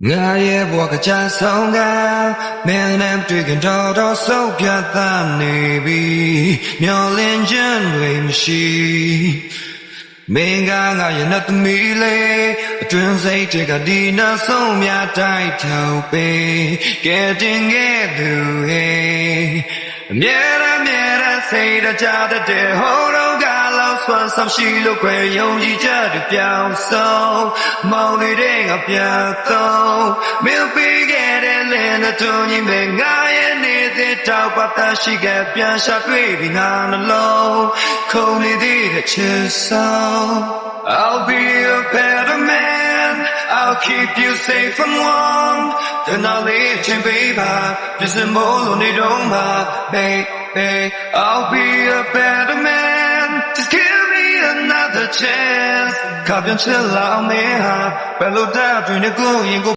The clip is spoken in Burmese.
ငါရဲ့ဘဝကကြာဆုံးကမင်းနဲ့တွေ့ကြတော့ဆုံးဖြတ်သားနေပြီမျောလင်းခြင်းတွေမရှိမင်းကငါရဲ့နှသမီးလေးအတွင်းစိတ်တွေကဒီနောက်ဆုံးများတိုက်ထုတ်ပေးကဲတင်ခဲ့သူဟေးအမြဲတမ်းစိတ်တကြတဲ့ဟိုတော့ကလောက်ဆွမ်းဆောင်ရှိလို့ခွဲယုံကြည်ချက်တွေပြောင်းဆုံးမောင်နေတဲ့ငါပြတ်တော့မင်းပေးခဲ့တဲ့လင်းတို့ညီမငါရဲ့နေတဲ့တောက်ပတ်သက်ရှိခဲ့ပြန်ရှာတွေ့ပြီးငါနှလုံးခုန်နေတဲ့ချစ်ဆုံး I'll be a better man I'll keep you safe from harm Then I'll leave you baby Just a moment don't baby I'll be a better man Just give me another chance ခါပြန်ချစ်လာအောင်မင်းဟာဘယ်လိုတတ်တွင်ကို